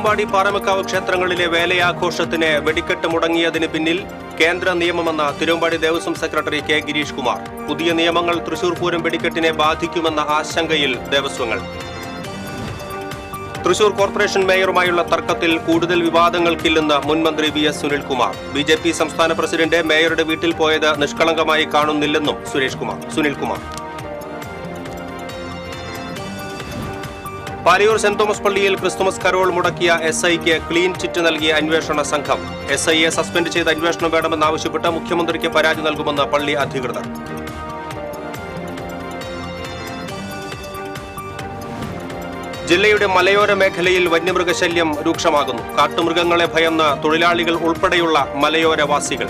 തിരുവമ്പാടി പാറമേക്കാവ് ക്ഷേത്രങ്ങളിലെ വേലയാഘോഷത്തിന് വെടിക്കെട്ട് മുടങ്ങിയതിന് പിന്നിൽ കേന്ദ്ര നിയമമെന്ന തിരുവമ്പാടി ദേവസ്വം സെക്രട്ടറി കെ ഗിരീഷ് കുമാർ. പുതിയ നിയമങ്ങൾ തൃശൂർ പൂരം വെടിക്കെട്ടിനെ ബാധിക്കുമെന്ന ആശങ്കയിൽ ദേവസ്വങ്ങൾ. തൃശൂർ കോർപ്പറേഷൻ മേയറുമായുള്ള തർക്കത്തിൽ കൂടുതൽ വിവാദങ്ങൾക്കില്ലെന്ന് മുൻമന്ത്രി VS സുനിൽകുമാർ. BJP സംസ്ഥാന പ്രസിഡന്റ് മേയറുടെ വീട്ടിൽ പോയത് നിഷ്കളങ്കമായി കാണുന്നില്ലെന്നും സുനിൽകുമാർ. പാലയൂർ സെന്റ് തോമസ് പള്ളിയിൽ ക്രിസ്തുമസ് കരോൾ മുടക്കിയ SIക്ക് ക്ലീൻ ചിറ്റ് നൽകിയ അന്വേഷണ സംഘം. SIയെ സസ്പെൻഡ് ചെയ്ത് അന്വേഷണം വേണമെന്നാവശ്യപ്പെട്ട് മുഖ്യമന്ത്രിക്ക് പരാതി നൽകുമെന്ന് പള്ളി അധികൃതർ. ജില്ലയുടെ മലയോര മേഖലയിൽ വന്യമൃഗശല്യം രൂക്ഷമാകുന്നു. കാട്ടുമൃഗങ്ങളെ ഭയന്ന് തൊഴിലാളികൾ ഉൾപ്പെടെയുള്ള മലയോരവാസികൾ.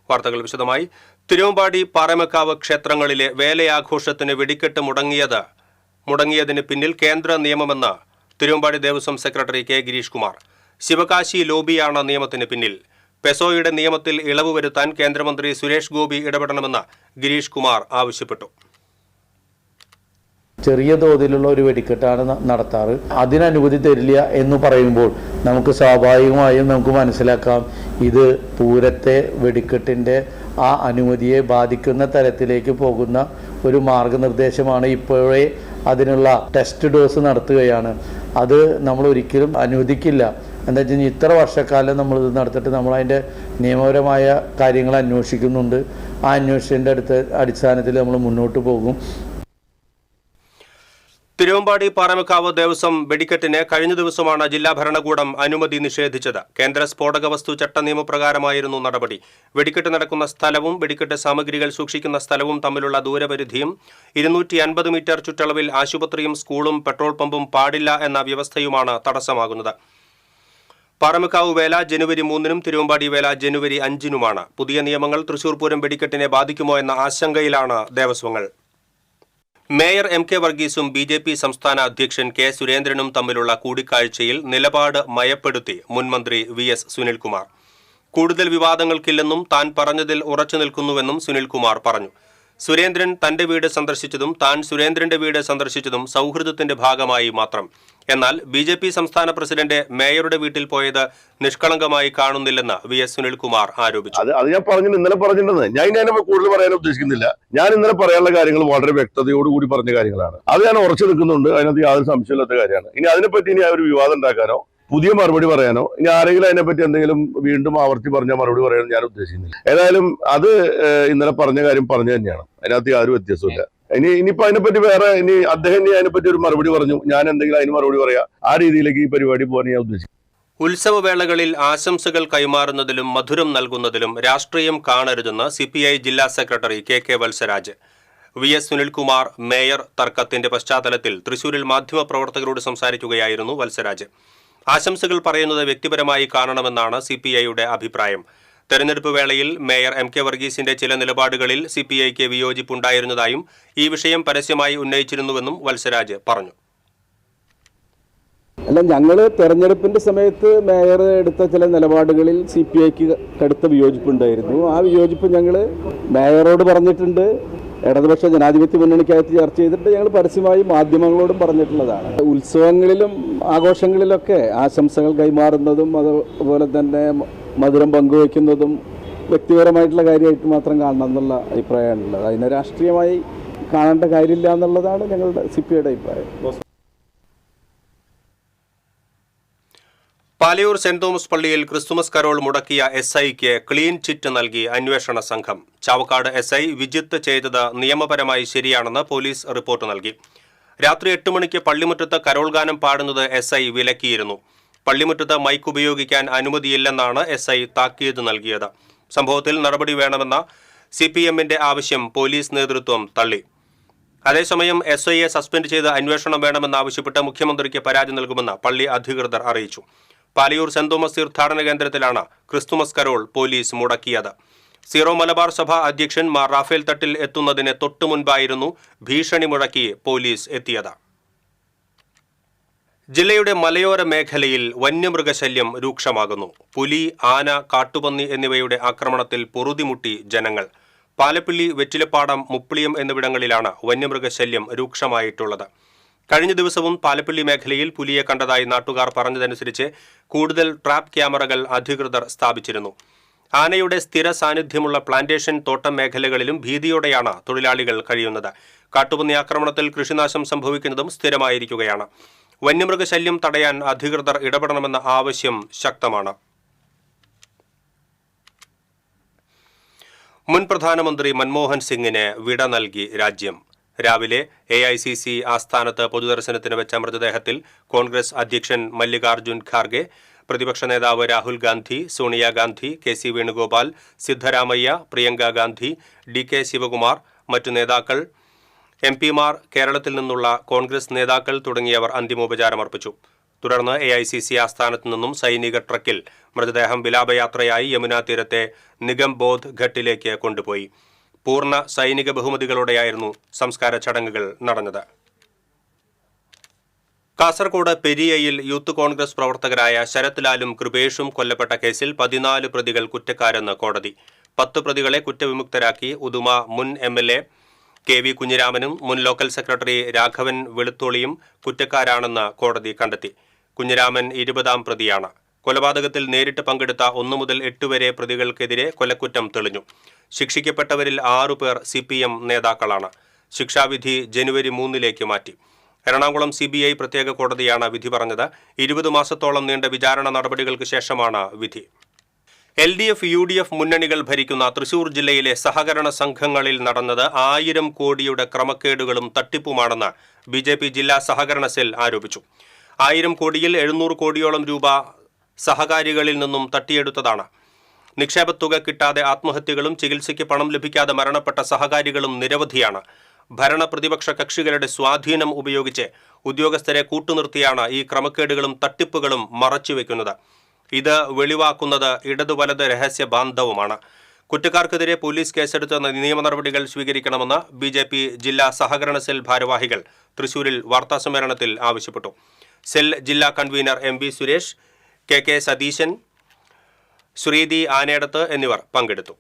വാർത്തകൾ വിശദമായി. തിരുവമ്പാടി പാറമേക്കാവ് ക്ഷേത്രങ്ങളിലെ വേലയാഘോഷത്തിന് വെടിക്കെട്ട് മുടങ്ങിയതിന് പിന്നിൽ കേന്ദ്ര നിയമമെന്ന് തിരുവമ്പാടി ദേവസ്വം സെക്രട്ടറി കെ ഗിരീഷ് കുമാർ. ശിവകാശി ലോബിയാണ് നിയമത്തിന് പിന്നിൽ. പെസോയുടെ നിയമത്തിൽ ഇളവ് വരുത്താൻ കേന്ദ്രമന്ത്രി സുരേഷ് ഗോപി ഇടപെടണമെന്ന് ഗിരീഷ് കുമാർ ആവശ്യപ്പെട്ടു. ചെറിയ തോതിലുള്ള ഒരു വെടിക്കെട്ടാണ് നടത്താറ്. അതിനനുമതി തരില്ല എന്ന് പറയുമ്പോൾ നമുക്ക് സ്വാഭാവികമായും നമുക്ക് മനസ്സിലാക്കാം ഇത് പൂരത്തെ വെടിക്കെട്ടിൻ്റെ ആ അനുമതിയെ ബാധിക്കുന്ന തരത്തിലേക്ക് പോകുന്ന ഒരു മാർഗനിർദ്ദേശമാണ്. ഇപ്പോഴേ അതിനുള്ള ടെസ്റ്റ് ഡോസ് നടത്തുകയാണ്. അത് നമ്മൾ ഒരിക്കലും അനുവദിക്കില്ല. എന്താ വെച്ച് കഴിഞ്ഞാൽ ഇത്ര വർഷക്കാലം നമ്മളിത് നടത്തിയിട്ട് നമ്മളതിൻ്റെ നിയമപരമായ കാര്യങ്ങൾ അന്വേഷിക്കുന്നുണ്ട്. ആ അന്വേഷണത്തിൻ്റെ അടിസ്ഥാനത്തിൽ നമ്മൾ മുന്നോട്ട് പോകും. തിരുവമ്പാടി പാറമേക്കാവ് ദേവസ്വം വെടിക്കെട്ടിന് കഴിഞ്ഞ ദിവസമാണ് ജില്ലാ ഭരണകൂടം അനുമതി നിഷേധിച്ചത്. കേന്ദ്ര സ്ഫോടക വസ്തു ചട്ട നിയമപ്രകാരമായിരുന്നു നടപടി. വെടിക്കെട്ട് നടക്കുന്ന സ്ഥലവും വെടിക്കെട്ട് സാമഗ്രികൾ സൂക്ഷിക്കുന്ന സ്ഥലവും തമ്മിലുള്ള ദൂരപരിധിയും 250 മീറ്റർ ചുറ്റളവിൽ ആശുപത്രിയും സ്കൂളും പെട്രോൾ പമ്പും പാടില്ല എന്ന വ്യവസ്ഥയുമാണ് തടസ്സമാകുന്നത്. പാറമേക്കാവ് വേല ജനുവരി 3-നും തിരുവമ്പാടി വേല ജനുവരി 5-നുമാണ്. പുതിയ നിയമങ്ങൾ തൃശൂർ പൂരം വെടിക്കെട്ടിനെ ബാധിക്കുമോ എന്ന ആശങ്കയിലാണ് ദേവസ്വങ്ങൾ. മേയർ MK വർഗീസും BJP സംസ്ഥാന അധ്യക്ഷൻ K സുരേന്ദ്രനും തമ്മിലുള്ള കൂടിക്കാഴ്ചയിൽ നിലപാട് മയപ്പെടുത്തി മുൻമന്ത്രി VS സുനിൽകുമാർ. കൂടുതൽ വിവാദങ്ങൾക്കില്ലെന്നും താൻ പറഞ്ഞതിൽ ഉറച്ചു നിൽക്കുന്നുവെന്നും സുനിൽകുമാർ പറഞ്ഞു. സുരേന്ദ്രൻ തന്റെ വീട് സന്ദർശിച്ചതും താൻ സുരേന്ദ്രന്റെ വീട് സന്ദർശിച്ചതും സൗഹൃദത്തിന്റെ ഭാഗമായി മാത്രം. എന്നാൽ BJP സംസ്ഥാന പ്രസിഡന്റ് മേയറുടെ വീട്ടിൽ പോയത് നിഷ്കളങ്കമായി കാണുന്നില്ലെന്ന് VS സുനിൽകുമാർ ആരോപിച്ചു. അത് ഞാൻ ഇന്നലെ പറഞ്ഞിട്ടുണ്ടെന്ന് ഞാൻ അതിനെ കൂടുതൽ പറയാൻ ഉദ്ദേശിക്കുന്നില്ല. ഞാൻ ഇന്നലെ പറയാനുള്ള കാര്യങ്ങൾ വളരെ വ്യക്തതയോടുകൂടി പറഞ്ഞ കാര്യങ്ങളാണ്. അത് ഞാൻ ഉറച്ചു നിൽക്കുന്നുണ്ട്. അതിനകത്ത് യാതൊരു സംശയമില്ലാത്ത കാര്യമാണ്. ഇനി അതിനെപ്പറ്റി ഇനി ഒരു വിവാദം ഉണ്ടാക്കാനോ പുതിയ മറുപടി പറയാനോ ഇനി ആരെങ്കിലും അതിനെപ്പറ്റി എന്തെങ്കിലും വീണ്ടും ആവർത്തി പറഞ്ഞ മറുപടി പറയാനോ ഞാൻ ഉദ്ദേശിക്കുന്നില്ല. ഏതായാലും അത് ഇന്നലെ പറഞ്ഞ കാര്യം പറഞ്ഞു തന്നെയാണ്. അതിനകത്ത് യാതൊരു വ്യത്യാസമില്ല. ഇനിയിപ്പോ അതിനെപ്പറ്റി വേറെ അദ്ദേഹം അതിനെപ്പറ്റി ഒരു മറുപടി പറഞ്ഞു, ഞാൻ എന്തെങ്കിലും അതിന് മറുപടി പറയാം. ആ രീതിയിലേക്ക് ഈ പരിപാടി പോകാൻ ഞാൻ ഉദ്ദേശിക്കുന്നു. ഉത്സവവേളകളിൽ ആശംസകൾ കൈമാറുന്നതിലും മധുരം നൽകുന്നതിലും രാഷ്ട്രീയം കാണരുതെന്ന് CPI ജില്ലാ secretary KK Valsaraj. VS Sunilkumar mayor തർക്കത്തിന്റെ പശ്ചാത്തലത്തിൽ തൃശൂരിൽ മാധ്യമപ്രവർത്തകരോട് സംസാരിക്കുകയായിരുന്നു വത്സരാജ്. ആശംസകൾ പറയുന്നത് വ്യക്തിപരമായി കാണണമെന്നാണ് CPIയുടെ അഭിപ്രായം. തെരഞ്ഞെടുപ്പ് വേളയിൽ മേയർ MK വർഗീസിന്റെ ചില നിലപാടുകളിൽ CPIക്ക് വിയോജിപ്പുണ്ടായിരുന്നതായും ഈ വിഷയം പരസ്യമായി ഉന്നയിച്ചിരുന്നുവെന്നും വത്സരാജ് പറഞ്ഞു. അല്ല, ഞങ്ങൾ തെരഞ്ഞെടുപ്പിന്റെ സമയത്ത് മേയർ എടുത്ത ചില നിലപാടുകളിൽ CPIക്ക് കടുത്ത വിയോജിപ്പുണ്ടായിരുന്നു. ആ വിയോജിപ്പ് ഞങ്ങൾ മേയറോട് പറഞ്ഞിട്ടുണ്ട്. ഇടതുപക്ഷ ജനാധിപത്യ മുന്നണിക്കകത്ത് ചർച്ച ചെയ്തിട്ട് ഞങ്ങൾ പരസ്യമായി മാധ്യമങ്ങളോടും പറഞ്ഞിട്ടുള്ളതാണ്. ഉത്സവങ്ങളിലും ആഘോഷങ്ങളിലൊക്കെ ആശംസകൾ കൈമാറുന്നതും അതുപോലെ തന്നെ മധുരം പങ്കുവയ്ക്കുന്നതും വ്യക്തിപരമായിട്ടുള്ള കാര്യമായിട്ട് മാത്രം കാണണം എന്നുള്ള അഭിപ്രായമാണുള്ളത്. അതിനെ രാഷ്ട്രീയമായി കാണേണ്ട കാര്യമില്ല എന്നുള്ളതാണ് ഞങ്ങളുടെ CPIയുടെ അഭിപ്രായം. പാലയൂർ സെന്റ് തോമസ് പള്ളിയിൽ ക്രിസ്തുമസ് കരോൾ മുടക്കിയ SIക്ക് ക്ലീൻ ചിറ്റ് നൽകി അന്വേഷണ സംഘം. ചാവക്കാട് SI വിജിത്ത് ചെയ്തത് നിയമപരമായി ശരിയാണെന്ന് പോലീസ് റിപ്പോർട്ട് നൽകി. രാത്രി 8 മണിക്ക് പള്ളിമുറ്റത്ത് കരോൾ ഗാനം പാടുന്നത് SI വിലക്കിയിരുന്നു. പള്ളിമുറ്റത്ത് മൈക്ക് ഉപയോഗിക്കാൻ അനുമതിയില്ലെന്നാണ് SI താക്കീത് നൽകിയത്. സംഭവത്തിൽ നടപടി വേണമെന്ന CPMന്റെ ആവശ്യം പോലീസ് നേതൃത്വം തള്ളി. അതേസമയം SIയെ സസ്പെൻഡ് ചെയ്ത് അന്വേഷണം വേണമെന്നാവശ്യപ്പെട്ട് മുഖ്യമന്ത്രിക്ക് പരാതി നൽകുമെന്ന് പള്ളി അധികൃതർ അറിയിച്ചു. പാലയൂർ സെന്റ് തോമസ് തീർത്ഥാടന കേന്ദ്രത്തിലാണ് ക്രിസ്തുമസ് കരോൾ പോലീസ് മുടക്കിയത്. സീറോ മലബാർ സഭ അധ്യക്ഷൻ മാർ റാഫേൽ തട്ടിൽ എത്തുന്നതിന് തൊട്ടുമുൻപായിരുന്നു ഭീഷണി മുഴക്കി പോലീസ് എത്തിയത്. ജില്ലയുടെ മലയോര മേഖലയിൽ വന്യമൃഗശല്യം രൂക്ഷമാകുന്നു. പുലി, ആന, കാട്ടുപന്നി എന്നിവയുടെ ആക്രമണത്തിൽ പൊറുതിമുട്ടി ജനങ്ങൾ. പാലപ്പിള്ളി, വെറ്റിലപ്പാടം, മുപ്പിളിയം എന്നിവിടങ്ങളിലാണ് വന്യമൃഗശല്യം രൂക്ഷമായിട്ടുള്ളത്. കഴിഞ്ഞ ദിവസവും പാലപ്പള്ളി മേഖലയിൽ പുലിയെ കണ്ടതായി നാട്ടുകാർ പറഞ്ഞതനുസരിച്ച് കൂടുതൽ ട്രാപ്പ് ക്യാമറകൾ അധികൃതർ സ്ഥാപിച്ചിരുന്നു. ആനയുടെ സ്ഥിര സാന്നിധ്യമുള്ള പ്ലാന്റേഷൻ തോട്ടം മേഖലകളിലും ഭീതിയോടെയാണ് തൊഴിലാളികൾ കഴിയുന്നത്. കാട്ടുപന്നി ആക്രമണത്തിൽ കൃഷിനാശം സംഭവിക്കുന്നതും സ്ഥിരമായിരിക്കുകയാണ്. വന്യമൃഗശല്യം തടയാൻ അധികൃതർ ഇടപെടണമെന്ന ആവശ്യം ശക്തമാണ്. മുൻ പ്രധാനമന്ത്രി മൻമോഹൻ സിംഗിന് വിട നൽകി രാജ്യം. രാവിലെ AICC ആസ്ഥാനത്ത് പൊതുദർശനത്തിന് വെച്ച മൃതദേഹത്തിൽ കോൺഗ്രസ് അധ്യക്ഷൻ മല്ലികാർജുൻ ഖാർഗെ, പ്രതിപക്ഷ നേതാവ് രാഹുൽ ഗാന്ധി, സോണിയാഗാന്ധി, KC വേണുഗോപാൽ, സിദ്ധരാമയ്യ, പ്രിയങ്ക ഗാന്ധി, DK ശിവകുമാർ, മറ്റു നേതാക്കൾ, MP-മാർ, കേരളത്തിൽ നിന്നുള്ള കോൺഗ്രസ് നേതാക്കൾ തുടങ്ങിയവർ അന്തിമോപചാരമർപ്പിച്ചു. തുടർന്ന് AICC ആസ്ഥാനത്തു നിന്നും സൈനിക ട്രക്കിൽ മൃതദേഹം വിലാപയാത്രയായി യമുനാ തീരത്തെ നിഗംബോധ് ഘട്ടിലേക്ക് കൊണ്ടുപോയി. പൂർണ്ണ സൈനിക ബഹുമതികളോടെയായിരുന്നു സംസ്കാര ചടങ്ങുകൾ നടന്നത്. കാസർഗോഡ് പെരിയയിൽ യൂത്ത് കോൺഗ്രസ് പ്രവർത്തകരായ ശരത് ലാലും കൃപേഷും കൊല്ലപ്പെട്ട കേസിൽ 14 പ്രതികൾ കുറ്റക്കാരെന്ന് കോടതി. 10 പ്രതികളെ കുറ്റവിമുക്തരാക്കി. ഉദുമ മുൻ MLA KV കുഞ്ഞിരാമനും മുൻ ലോക്കൽ സെക്രട്ടറി രാഘവൻ വെളുത്തോളിയും കുറ്റക്കാരാണെന്ന് കോടതി കണ്ടെത്തി. കുഞ്ഞിരാമൻ 20ാം പ്രതിയാണ്. കൊലപാതകത്തിൽ നേരിട്ട് പങ്കെടുത്ത 1 മുതൽ 8 വരെ പ്രതികൾക്കെതിരെ കൊലക്കുറ്റം തെളിഞ്ഞു. ശിക്ഷിക്കപ്പെട്ടവരിൽ 6 പേർ CPM നേതാക്കളാണ്. ശിക്ഷാവിധി ജനുവരി 3 മാറ്റി. എറണാകുളം CBI പ്രത്യേക കോടതിയാണ് വിധി പറഞ്ഞത്. 20 മാസത്തോളം നീണ്ട വിചാരണ നടപടികൾക്ക് ശേഷമാണ് വിധി. LDF UDF മുന്നണികൾ ഭരിക്കുന്ന തൃശൂർ ജില്ലയിലെ സഹകരണ സംഘങ്ങളിൽ നടന്നത് 1000 കോടിയുടെ ക്രമക്കേടുകളും തട്ടിപ്പുമാണെന്ന് BJP ജില്ലാ സഹകരണ സെൽ ആരോപിച്ചു. 1000 കോടിയിൽ 700 കോടിയോളം രൂപ സഹകാരികളിൽ നിന്നും തട്ടിയെടുത്തതാണ്. നിക്ഷേപത്തുക കിട്ടാതെ ആത്മഹത്യകളും ചികിത്സയ്ക്ക് പണം ലഭിക്കാതെ മരണപ്പെട്ട സഹകാരികളും നിരവധിയാണ്. ഭരണ പ്രതിപക്ഷ കക്ഷികളുടെ സ്വാധീനം ഉപയോഗിച്ച് ഉദ്യോഗസ്ഥരെ കൂട്ടുനിർത്തിയാണ് ഈ ക്രമക്കേടുകളും തട്ടിപ്പുകളും മറച്ചുവെക്കുന്നത്. ഇത് വെളിവാക്കുന്നത് ഇടതു വലത് രഹസ്യ ബാന്ധവുമാണ്. കുറ്റക്കാർക്കെതിരെ പോലീസ് കേസെടുത്ത് നിയമ നടപടികൾ സ്വീകരിക്കണമെന്ന് BJP ജില്ലാ സഹകരണ സെൽ ഭാരവാഹികൾ തൃശൂരിൽ വാർത്താസമ്മേളനത്തിൽ ആവശ്യപ്പെട്ടു. സെൽ ജില്ലാ convener MV Suresh, KK Satheesan, Sreethi Anedath എന്നിവർ പങ്കെടുത്തു.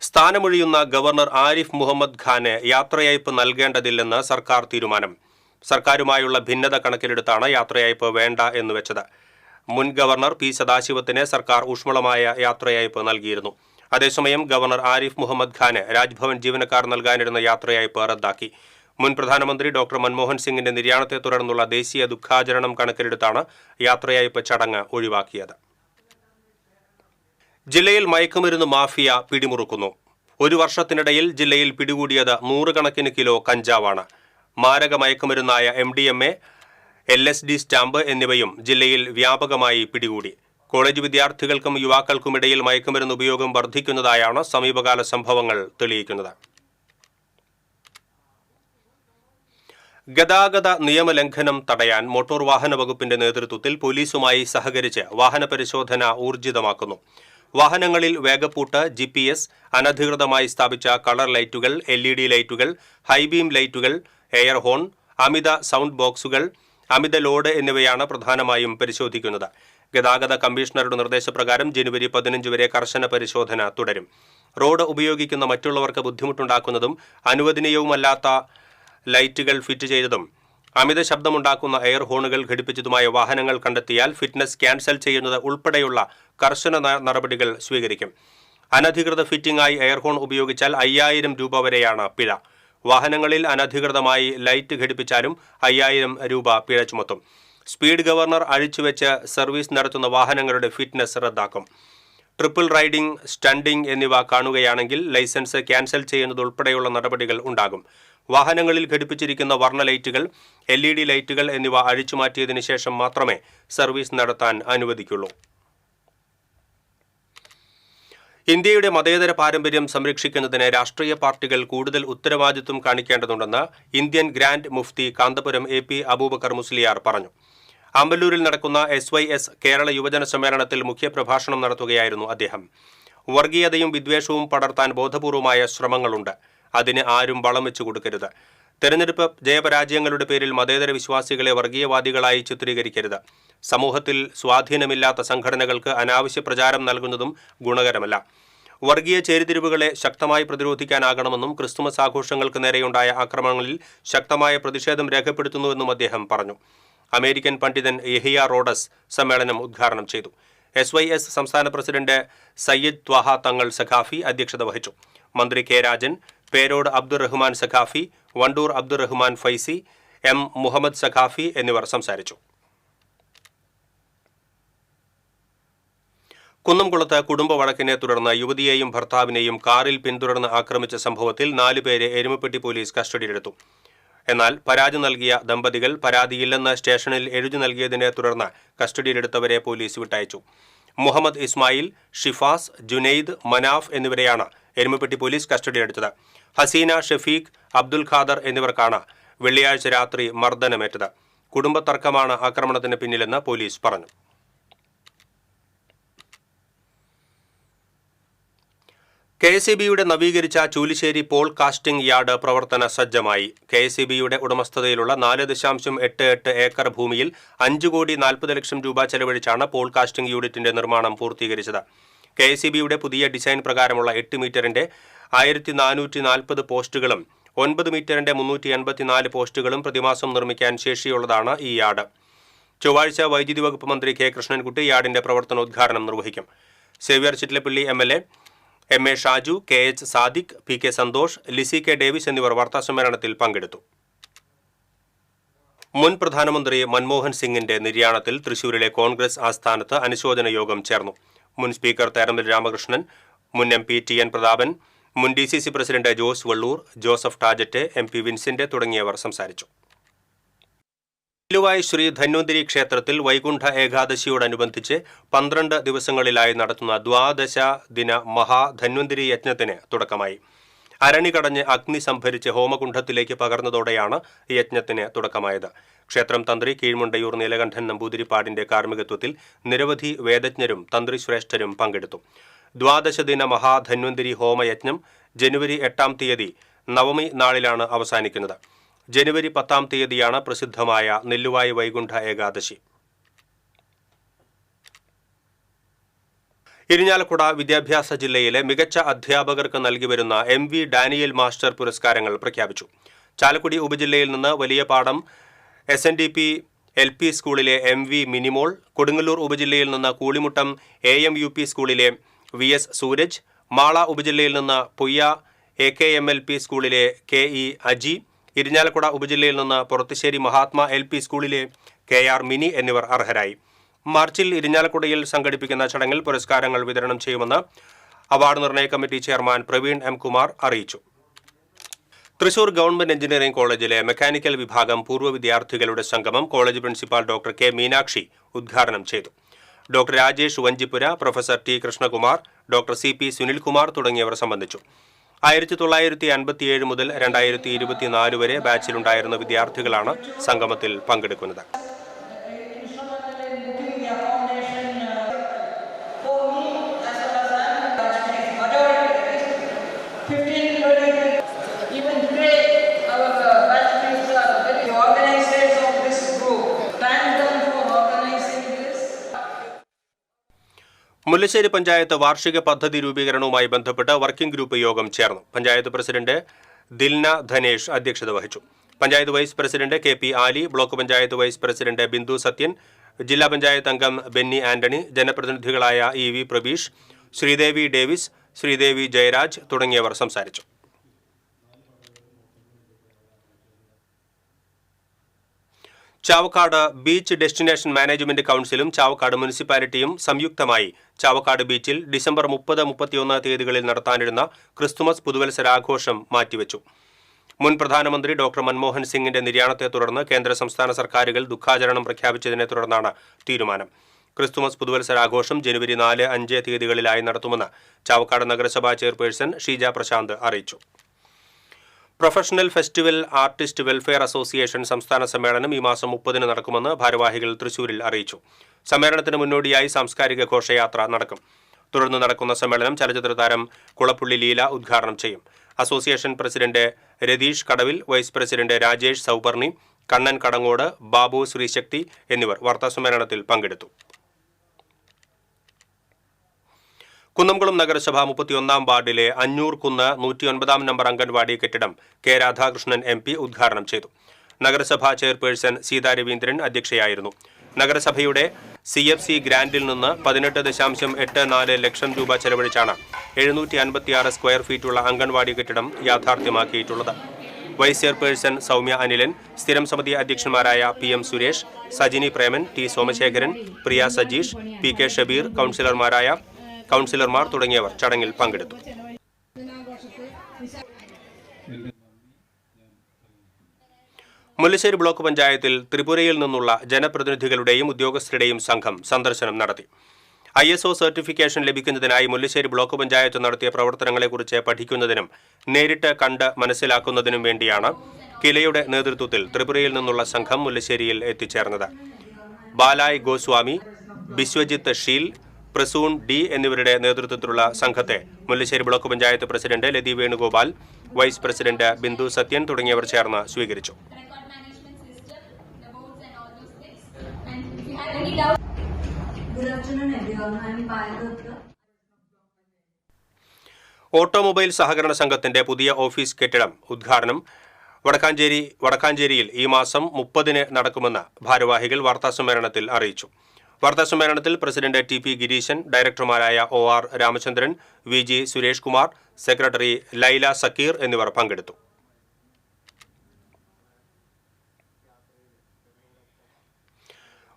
സ്ഥാനമൊഴിയുന്ന ഗവർണർ ആരിഫ് മുഹമ്മദ് ഖാന് യാത്രയയപ്പ് നൽകേണ്ടതില്ലെന്ന് സർക്കാർ തീരുമാനം. സർക്കാരുമായുള്ള ഭിന്നത കണക്കിലെടുത്താണ് യാത്രയയപ്പ് വേണ്ട എന്നുവെച്ചത്. മുൻ ഗവർണർ P സദാശിവത്തിന് സർക്കാർ ഊഷ്മളമായ യാത്രയയപ്പ് നൽകിയിരുന്നു. അതേസമയം ഗവർണർ ആരിഫ് മുഹമ്മദ് ഖാന് രാജ്ഭവൻ ജീവനക്കാർ നൽകാനിരുന്ന യാത്രയയപ്പ് റദ്ദാക്കി. മുൻ പ്രധാനമന്ത്രി ഡോക്ടർ മൻമോഹൻ സിംഗിന്റെ നിര്യാണത്തെ തുടർന്നുള്ള ദേശീയ ദുഃഖാചരണം കണക്കിലെടുത്താണ് യാത്രയയപ്പ് ചടങ്ങ് ഒഴിവാക്കിയത്. ജില്ലയിൽ മയക്കുമരുന്ന് മാഫിയ പിടിമുറുക്കുന്നു. 1 വർഷത്തിനിടയിൽ ജില്ലയിൽ പിടികൂടിയത് 100 കണക്കിന് കിലോ കഞ്ചാവാണ്. മാരക മയക്കുമരുന്നായ MDMA, LSD സ്റ്റാമ്പ് എന്നിവയും ജില്ലയിൽ വ്യാപകമായി പിടികൂടി. കോളേജ് വിദ്യാർത്ഥികൾക്കും യുവാക്കൾക്കുമിടയിൽ മയക്കുമരുന്ന് ഉപയോഗം വർദ്ധിക്കുന്നതായാണ് സമീപകാല സംഭവങ്ങൾ തെളിയിക്കുന്നത്. ഗതാഗത നിയമലംഘനം തടയാൻ മോട്ടോർ വാഹന വകുപ്പിന്റെ നേതൃത്വത്തിൽ പോലീസുമായി സഹകരിച്ച് വാഹന പരിശോധന ഊർജിതമാക്കുന്നു. വാഹനങ്ങളിൽ വേഗപ്പൂട്ട്, GPS, അനധികൃതമായി സ്ഥാപിച്ച കളർ ലൈറ്റുകൾ, LED ലൈറ്റുകൾ, ഹൈബീം ലൈറ്റുകൾ, എയർ ഹോൺ, അമിത സൗണ്ട് ബോക്സുകൾ, അമിത ലോഡ് എന്നിവയാണ് പ്രധാനമായും പരിശോധിക്കുന്നത്. ഗതാഗത കമ്മീഷണറുടെ നിർദ്ദേശപ്രകാരം ജനുവരി 15 വരെ കർശന പരിശോധന തുടരും. റോഡ് ഉപയോഗിക്കുന്ന മറ്റുള്ളവർക്ക് ബുദ്ധിമുട്ടുണ്ടാക്കുന്നതും അനുവദനീയവുമല്ലാത്ത ലൈറ്റുകൾ ഫിറ്റ് ചെയ്തതും അമിത ശബ്ദമുണ്ടാക്കുന്ന എയർ ഹോണുകൾ ഘടിപ്പിച്ചതുമായ വാഹനങ്ങൾ കണ്ടെത്തിയാൽ ഫിറ്റ്നസ് ക്യാൻസൽ ചെയ്യുന്നത് ഉൾപ്പെടെയുള്ള കർശന നടപടികൾ സ്വീകരിക്കും. അനധികൃത ഫിറ്റിംഗായി എയർ ഹോൺ ഉപയോഗിച്ചാൽ 5000 രൂപ വരെയാണ് പിഴ. വാഹനങ്ങളിൽ അനധികൃതമായി ലൈറ്റ് ഘടിപ്പിച്ചാലും 5000 രൂപ പിഴ ചുമത്തും. സ്പീഡ് ഗവർണർ അഴിച്ചുവെച്ച് സർവീസ് നടത്തുന്ന വാഹനങ്ങളുടെ ഫിറ്റ്നസ് റദ്ദാക്കും. ട്രിപ്പിൾ റൈഡിംഗ്, സ്റ്റണ്ടിംഗ് എന്നിവ കാണുകയാണെങ്കിൽ ലൈസൻസ് ക്യാൻസൽ ചെയ്യുന്നതുൾപ്പെടെയുള്ള നടപടികൾ ഉണ്ടാകും. വാഹനങ്ങളിൽ ഘടിപ്പിച്ചിരിക്കുന്ന വർണ്ണ ലൈറ്റുകൾ, LED ലൈറ്റുകൾ എന്നിവ അഴിച്ചുമാറ്റിയതിനു ശേഷം മാത്രമേ സർവീസ് നടത്താൻ അനുവദിക്കുള്ളൂ. ഇന്ത്യയുടെ മതേതര പാരമ്പര്യം സംരക്ഷിക്കുന്നതിന് രാഷ്ട്രീയ പാർട്ടികൾ കൂടുതൽ ഉത്തരവാദിത്വം കാണിക്കേണ്ടതുണ്ടെന്ന് Indian grand Mufti Kanthapuram AP Aboobacker Musliyar പറഞ്ഞു. ആമ്പല്ലൂരിൽ നടക്കുന്ന SYS കേരള യുവജന സമ്മേളനത്തിൽ മുഖ്യപ്രഭാഷണം നടത്തുകയായിരുന്നു അദ്ദേഹം. വർഗീയതയും വിദ്വേഷവും പടർത്താൻ ബോധപൂർവമായ ശ്രമങ്ങളുണ്ട്. അതിന് ആരും വളം വെച്ചു കൊടുക്കരുത്. തെരഞ്ഞെടുപ്പ് ജയപരാജയങ്ങളുടെ പേരിൽ മതേതര വിശ്വാസികളെ വർഗീയവാദികളായി ചിത്രീകരിക്കരുത്. സമൂഹത്തിൽ സ്വാധീനമില്ലാത്ത സംഘടനകൾക്ക് അനാവശ്യ പ്രചാരം നൽകുന്നതും ഗുണകരമല്ല. വർഗീയ ചേരിതിരിവുകളെ ശക്തമായി പ്രതിരോധിക്കാനാകണമെന്നും ക്രിസ്തുമസ് ആഘോഷങ്ങൾക്ക് നേരെയുണ്ടായ ആക്രമണങ്ങളിൽ ശക്തമായ പ്രതിഷേധം രേഖപ്പെടുത്തുന്നുവെന്നും അദ്ദേഹം പറഞ്ഞു. അമേരിക്കൻ പണ്ഡിതൻ യഹിയ റോഡസ് സമ്മേളനം ഉദ്ഘാടനം ചെയ്തു. SYS സംസ്ഥാന പ്രസിഡന്റ് സയ്യിദ് ത്വാഹ തങ്ങൾ സഖാഫി അധ്യക്ഷത വഹിച്ചു. മന്ത്രി കെ രാജൻ, പേരോട് അബ്ദുറഹ്മാൻ സഖാഫി, വണ്ടൂർ അബ്ദുറഹ്മാൻ ഫൈസി, M മുഹമ്മദ് സഖാഫി എന്നിവർ സംസാരിച്ചു. കുന്നംകുളത്ത് കുടുംബ വഴക്കിനെ തുടർന്ന് യുവതിയെയും ഭർത്താവിനെയും കാറിൽ പിന്തുടർന്ന് ആക്രമിച്ച സംഭവത്തിൽ 4 പേരെ എരുമപ്പെട്ടി പോലീസ് കസ്റ്റഡിയിലെടുത്തു. എന്നാൽ പരാതി നൽകിയ ദമ്പതികൾ പരാതിയില്ലെന്ന് സ്റ്റേഷനിൽ എഴുതി നൽകിയതിനെ തുടർന്ന് കസ്റ്റഡിയിലെടുത്തവരെ പോലീസ് വിട്ടയച്ചു. മുഹമ്മദ് ഇസ്മായിൽ, ഷിഫാസ്, ജുനൈദ്, മനാഫ് എന്നിവരെയാണ് എരുമപ്പെട്ടി പോലീസ് കസ്റ്റഡിയിലെടുത്തത്. ഹസീന, ഷഫീഖ്, അബ്ദുൽ ഖാദർ എന്നിവർക്കാണ് വെള്ളിയാഴ്ച രാത്രി മർദ്ദനമേറ്റത്. കുടുംബ തർക്കമാണ് ആക്രമണത്തിന് പിന്നിലെന്ന് പോലീസ് പറഞ്ഞു. KSEBയുടെ നവീകരിച്ച ചൂലിശ്ശേരി പോൾ കാസ്റ്റിംഗ് യാർഡ് പ്രവർത്തന സജ്ജമായി. KSEBയുടെ ഉടമസ്ഥതയിലുള്ള 4.88 ഏക്കർ ഭൂമിയിൽ 5,40,00,000 രൂപ ചെലവഴിച്ചാണ് പോൾ കാസ്റ്റിംഗ് യൂണിറ്റിന്റെ നിർമ്മാണം പൂർത്തീകരിച്ചത്. KSEBയുടെ പുതിയ ഡിസൈൻ പ്രകാരമുള്ള 8 മീറ്ററിന്റെ 1440 പോസ്റ്റുകളും 9 മീറ്ററിന്റെ 384 പോസ്റ്റുകളും പ്രതിമാസം നിർമ്മിക്കാൻ ശേഷിയുള്ളതാണ് ഈ യാർഡ്. ചൊവ്വാഴ്ച വൈദ്യുതി വകുപ്പ് മന്ത്രി K. കൃഷ്ണൻകുട്ടി യാർഡിന്റെ പ്രവർത്തനോദ്ഘാടനം നിർവഹിക്കും. Xavier Chittilappilly MLA, MA Shaju, KH Sadiq, PK Santhosh, Lissy K. Davis എന്നിവർ വാർത്താസമ്മേളനത്തിൽ പങ്കെടുത്തു. മുൻ പ്രധാനമന്ത്രി മൻമോഹൻ സിംഗിന്റെ നിര്യാണത്തിൽ തൃശൂരിലെ കോൺഗ്രസ് ആസ്ഥാനത്ത് അനുശോചന യോഗം ചേർന്നു. മുൻ സ്പീക്കർ തേരമ്പിൽ രാമകൃഷ്ണൻ, മുൻ MP TN പ്രതാപൻ, മുൻ DCC president Jose Vallur, Joseph Tajet, MP Vincent തുടങ്ങിയവർ സംസാരിച്ചു. ലുവായ് ശ്രീ ധന്വന്തരി ക്ഷേത്രത്തിൽ വൈകുണ്ഠ ഏകാദശിയോടനുബന്ധിച്ച് 12 ദിവസങ്ങളിലായി നടത്തുന്ന ദ്വാദശ ദിന മഹാധന്വന്തരി യജ്ഞത്തിന് തുടക്കമായി. അരണി കടഞ്ഞ് അഗ്നി സംഭരിച്ച് ഹോമകുണ്ഠത്തിലേക്ക് പകർന്നതോടെയാണ് യജ്ഞത്തിന് തുടക്കമായത്. ക്ഷേത്രം തന്ത്രി കീഴ്മുണ്ടയൂർ നീലകണ്ഠൻ നമ്പൂതിരിപ്പാടിന്റെ കാർമ്മികത്വത്തിൽ നിരവധി വേദജ്ഞരും തന്ത്രിശ്രേഷ്ഠരും പങ്കെടുത്തു. ദ്വാദശ ദിന മഹാധന്വന്തരി ഹോമയജ്ഞം ജനുവരി 8-ാം തീയതി നവമി നാളിലാണ് അവസാനിക്കുന്നത്. ജനുവരി 10-ാം തീയതിയാണ് പ്രസിദ്ധമായ നെല്ലുവായ് വൈകുണ്ഠ ഏകാദശി. ഇരിഞ്ഞാലക്കുട വിദ്യാഭ്യാസ ജില്ലയിലെ മികച്ച അധ്യാപകർക്ക് നൽകിവരുന്ന MV ഡാനിയൽ മാസ്റ്റർ പുരസ്കാരങ്ങൾ പ്രഖ്യാപിച്ചു. ചാലക്കുടി ഉപജില്ലയിൽ നിന്ന് വലിയപാടം SNDP LP സ്കൂളിലെ MV മിനിമോൾ, കൊടുങ്ങല്ലൂർ ഉപജില്ലയിൽ നിന്ന് കൂളിമുട്ടം AMUP സ്കൂളിലെ VS സൂരജ്, മാള ഉപജില്ലയിൽ നിന്ന് പുയ്യ AKMLP സ്കൂളിലെ KE അജി, ഇരിഞ്ഞാലക്കുട ഉപജില്ലയിൽ നിന്ന് പുറത്തുശ്ശേരി മഹാത്മാ LP സ്കൂളിലെ KR മിനി എന്നിവർ അർഹരായി. മാർച്ചിൽ ഇരിഞ്ഞാലക്കുടയിൽ സംഘടിപ്പിക്കുന്ന ചടങ്ങിൽ പുരസ്കാരങ്ങൾ വിതരണം ചെയ്യുമെന്ന് അവാർഡ് നിർണയ committee chairman Praveen M. Kumar അറിയിച്ചു. തൃശൂർ ഗവൺമെന്റ് എഞ്ചിനീയറിംഗ് കോളേജിലെ മെക്കാനിക്കൽ വിഭാഗം പൂർവ്വ വിദ്യാർത്ഥികളുടെ സംഗമം college principal doctor K. Meenakshi ഉദ്ഘാടനം ചെയ്തു. Doctor Rajesh Vanchipura, professor T. Krishnakumar, doctor CP Sunilkumar തുടങ്ങിയവർ സംബന്ധിച്ചു. 1957 മുതൽ 2024 വരെ ബാച്ചിലുണ്ടായിരുന്ന വിദ്യാർത്ഥികളാണ് സംഗമത്തിൽ പങ്കെടുക്കുന്നത്. മുല്ലശ്ശേരി പഞ്ചായത്ത് വാർഷിക പദ്ധതി രൂപീകരണവുമായി ബന്ധപ്പെട്ട് വർക്കിംഗ് ഗ്രൂപ്പ് യോഗം ചേർന്നു. പഞ്ചായത്ത് പ്രസിഡന്റ് ദിൽന ധനേഷ് അധ്യക്ഷത വഹിച്ചു. Panchayat vice president KP Ali, block panchayat vice president Bindu Sathyan, ജില്ലാ പഞ്ചായത്ത് അംഗം ബെന്നി ആന്റണി, ജനപ്രതിനിധികളായ EV പ്രബീഷ്, ശ്രീദേവി ഡേവിസ്, ശ്രീദേവി ജയരാജ് തുടങ്ങിയവർ സംസാരിച്ചു. ചാവക്കാട് ബീച്ച് ഡെസ്റ്റിനേഷൻ മാനേജ്മെന്റ് കൗൺസിലും ചാവക്കാട് മുനിസിപ്പാലിറ്റിയും സംയുക്തമായി ചാവക്കാട് ബീച്ചിൽ ഡിസംബർ 30-31 തീയതികളിൽ നടത്താനിരുന്ന ക്രിസ്തുമസ് പുതുവത്സരാഘോഷം മാറ്റിവെച്ചു. മുൻ പ്രധാനമന്ത്രി ഡോക്ടർ മൻമോഹൻ സിംഗിന്റെ നിര്യാണത്തെ തുടർന്ന് കേന്ദ്ര സംസ്ഥാന സർക്കാരുകൾ ദുഃഖാചരണം പ്രഖ്യാപിച്ചതിനെ തുടർന്നാണ് തീരുമാനം. ക്രിസ്തുമസ് പുതുവത്സരാഘോഷം ജനുവരി 4-5 തീയതികളിലായി നടത്തുമെന്ന് ചാവക്കാട് നഗരസഭാ ചെയർപേഴ്സൺ ഷീജ പ്രശാന്ത് അറിയിച്ചു. Professional festival artist welfare association സംസ്ഥാന സമ്മേളനം ഈ മാസം 30-ന് നടക്കുമെന്ന് ഭാരവാഹികൾ തൃശൂരിൽ അറിയിച്ചു. സമ്മേളനത്തിന് മുന്നോടിയായി സാംസ്കാരിക ഘോഷയാത്ര നടക്കും. തുടർന്ന് നടക്കുന്ന സമ്മേളനം ചലച്ചിത്ര താരം കുളപ്പുള്ളി ലീല ഉദ്ഘാടനം ചെയ്യും. അസോസിയേഷൻ പ്രസിഡന്റ് രതീഷ് കടവിൽ, വൈസ് പ്രസിഡന്റ് രാജേഷ് സൗപർണി, കണ്ണൻ കടങ്ങോട്, ബാബു ശ്രീശക്തി എന്നിവർ വാർത്താസമ്മേളനത്തിൽ പങ്കെടുത്തു. കുന്നംകുളം നഗരസഭ 31-ാം വാർഡിലെ അഞ്ഞൂർകുന്ന് 109-ാം നമ്പർ അംഗൻവാടി കെട്ടിടം കെ രാധാകൃഷ്ണൻ MP ഉദ്ഘാടനം ചെയ്തു. നഗരസഭാ ചെയർപേഴ്സൺ സീതാ രവീന്ദ്രൻ അധ്യക്ഷയായിരുന്നു. നഗരസഭയുടെ CFC ഗ്രാന്റിൽ നിന്ന് 18.84 ലക്ഷം രൂപ ചെലവഴിച്ചാണ് 756 സ്ക്വയർ ഫീറ്റുള്ള അംഗൻവാടി കെട്ടിടം യാഥാർത്ഥ്യമാക്കിയിട്ടുള്ളത്. വൈസ് ചെയർപേഴ്സൺ സൗമ്യ അനിലൻ, സ്ഥിരം സമിതി അധ്യക്ഷന്മാരായ PM സുരേഷ്, സജിനി പ്രേമൻ, T സോമശേഖരൻ, പ്രിയ സജീഷ്, PK ഷബീർ, കൗൺസിലർമാർ തുടങ്ങിയവർ ചടങ്ങിൽ പങ്കെടുത്തു. മുല്ലശ്ശേരി ബ്ലോക്ക് പഞ്ചായത്തിൽ ത്രിപുരയിൽ നിന്നുള്ള ജനപ്രതിനിധികളുടെയും ഉദ്യോഗസ്ഥരുടെയും സംഘം സന്ദർശനം നടത്തി. ISO സർട്ടിഫിക്കേഷൻ ലഭിക്കുന്നതിനായി മുല്ലശ്ശേരി ബ്ലോക്ക് പഞ്ചായത്ത് നടത്തിയ പ്രവർത്തനങ്ങളെക്കുറിച്ച് പഠിക്കുന്നതിനും നേരിട്ട് കണ്ട് മനസ്സിലാക്കുന്നതിനും വേണ്ടിയാണ് കിലയുടെ നേതൃത്വത്തിൽ ത്രിപുരയിൽ നിന്നുള്ള സംഘം മുല്ലശ്ശേരിയിൽ എത്തിച്ചേർന്നത്. ബാലായ് ഗോസ്വാമി, ബിശ്വജിത്ത് ഷീൽ, പ്രസൂൺ D എന്നിവരുടെ നേതൃത്വത്തിലുള്ള സംഘത്തെ Mullassery block panchayat president ലതി Venugopal, vice president Bindu Sathyan തുടങ്ങിയവർ ചേർന്ന് സ്വീകരിച്ചു. ഓട്ടോമൊബൈൽ സഹകരണ സംഘത്തിന്റെ പുതിയ ഓഫീസ് കെട്ടിടം ഉദ്ഘാടനം വടക്കാഞ്ചേരിയിൽ ഈ മാസം 30-ന് നടക്കുമെന്ന് ഭാരവാഹികൾ വാർത്താസമ്മേളനത്തിൽ അറിയിച്ചു. വാർത്താസമ്മേളനത്തിൽ പ്രസിഡന്റ് TP ഗിരീശൻ, ഡയറക്ടർമാരായ OR Ramachandran, VG Suresh Kumar, secretary Laila Sakkeer എന്നിവർ പങ്കെടുത്തു.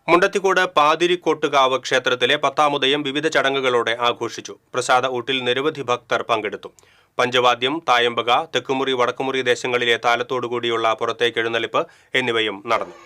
മുണ്ടത്തിക്കോട് പാതിരിക്കോട്ടുകാവ് ക്ഷേത്രത്തിലെ 10-ാം ഉദയം വിവിധ ചടങ്ങുകളോടെ ആഘോഷിച്ചു. പ്രസാദ ഊട്ടിൽ നിരവധി ഭക്തർ പങ്കെടുത്തു. പഞ്ചവാദ്യം, തായമ്പക, തെക്കുമുറി, വടക്കുമുറി ദേശങ്ങളിലെ താലത്തോടുകൂടിയുള്ള പുറത്തേക്ക് എഴുന്നള്ളിപ്പ് എന്നിവയും നടന്നു.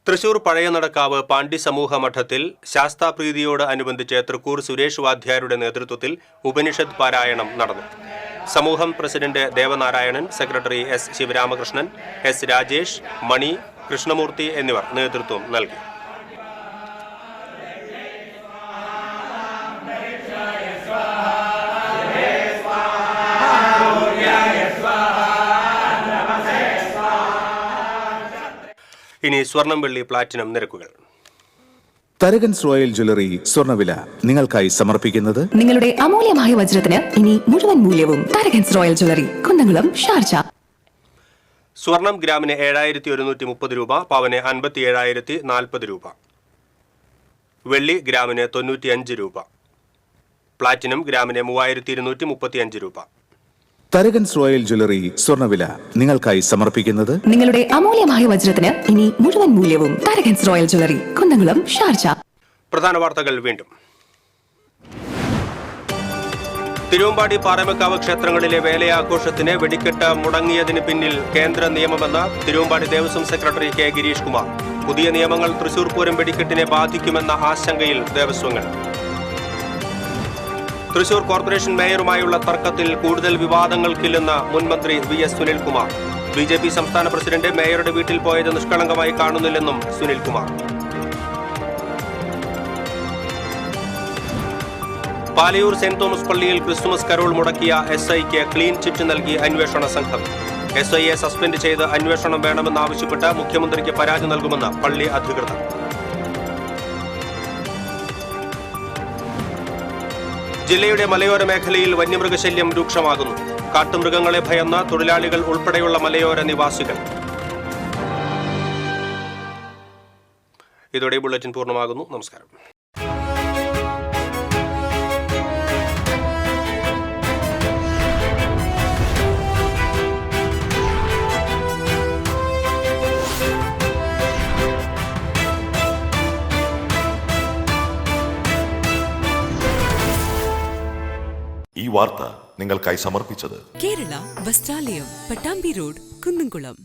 തൃശൂർ പഴയനടക്കാവ് പാണ്ഡി സമൂഹ മഠത്തിൽ ശാസ്താപ്രീതിയോട് അനുബന്ധിച്ച് തൃക്കൂർ സുരേഷ് വാദ്യാരുടെ നേതൃത്വത്തിൽ ഉപനിഷത്ത് പാരായണം നടന്നു. സമൂഹം president Devanarayanan, secretary S Sivaramakrishnan, S Rajesh, Mani, Krishnamoorthy എന്നിവർ നേതൃത്വം നൽകി. ഇനി സ്വർണം, വെള്ളി, പ്ലാറ്റിനം നിരക്കുകൾ. തരകൻസ് റോയൽ ജ്വല്ലറി സ്വർണ്ണവില നിങ്ങൾക്കായി സമർപ്പിക്കുന്നത് നിങ്ങളുടെ അമൂല്യമായ വജ്രത്തിന് ഇനി മുഴുവൻ മൂല്യവും Tharakans royal jewellery, Kunnamkulam, Sharjah. സ്വർണം ഗ്രാമിന് 7130 രൂപ, പവന് 57,040 രൂപ, വെള്ളി ഗ്രാമിന് 95 രൂപ, പ്ലാറ്റിനം ഗ്രാമിന് 3235 രൂപ. തരകൻസ് റോയൽ ജ്വല്ലറി സ്വർണ്ണവില നിങ്ങൾക്കായി സമർപ്പിക്കുന്നത് നിങ്ങളുടെ അമൂല്യമായ വജ്രത്തിന് ഇനി മുഴുവൻ മൂല്യവും Tharakans royal jewellery, Kunnamkulam, Sharjah. പ്രധാന വാർത്തകൾ വീണ്ടും. തിരുവമ്പാടി പാറമേക്കാവ് ക്ഷേത്രങ്ങളിലെ വേലയാഘോഷത്തിന് വെടിക്കെട്ട് മുടങ്ങിയതിന് പിന്നിൽ കേന്ദ്ര നിയമമെന്ന് തിരുവമ്പാടി ദേവസ്വം സെക്രട്ടറി K ഗിരീഷ് കുമാർ. പുതിയ നിയമങ്ങൾ തൃശൂർ പൂരം വെടിക്കെട്ടിനെ ബാധിക്കുമെന്ന ആശങ്കയിൽ ദേവസ്വങ്ങൾ. തൃശൂർ കോർപ്പറേഷൻ മേയറുമായുള്ള തർക്കത്തിൽ കൂടുതൽ വിവാദങ്ങൾക്കില്ലെന്ന് മുൻമന്ത്രി VS സുനിൽകുമാർ. BJP സംസ്ഥാന പ്രസിഡന്റ് മേയറുടെ വീട്ടിൽ പോയത് നിഷ്കളങ്കമായി കാണുന്നില്ലെന്നും സുനിൽകുമാർ. പാലയൂർ സെന്റ് തോമസ് പള്ളിയിൽ ക്രിസ്തുമസ് കരോൾ മുടക്കിയ SIക്ക് ക്ലീൻ ചിറ്റ് നൽകി അന്വേഷണ സംഘം. SIയെ സസ്പെൻഡ് ചെയ്ത് അന്വേഷണം വേണമെന്നാവശ്യപ്പെട്ട് മുഖ്യമന്ത്രിക്ക് പരാതി നൽകുമെന്ന് പള്ളി അധികൃതർ. ജില്ലയുടെ മലയോര മേഖലയിൽ വന്യമൃഗശല്യം രൂക്ഷമാകുന്നു. കാട്ടുമൃഗങ്ങളെ ഭയന്ന തൊഴിലാളികൾ ഉൾപ്പെടെയുള്ള മലയോര നിവാസികൾ. ഇതോടെ ബുള്ളറ്റിൻ പൂർണ്ണമാകുന്നു. നമസ്കാരം. ഈ വാർത്ത നിങ്ങൾക്കായി സമർപ്പിച്ചത് കേരള വസ്ത്രാലയം, പട്ടാമ്പി റോഡ്, കുന്നംകുളം.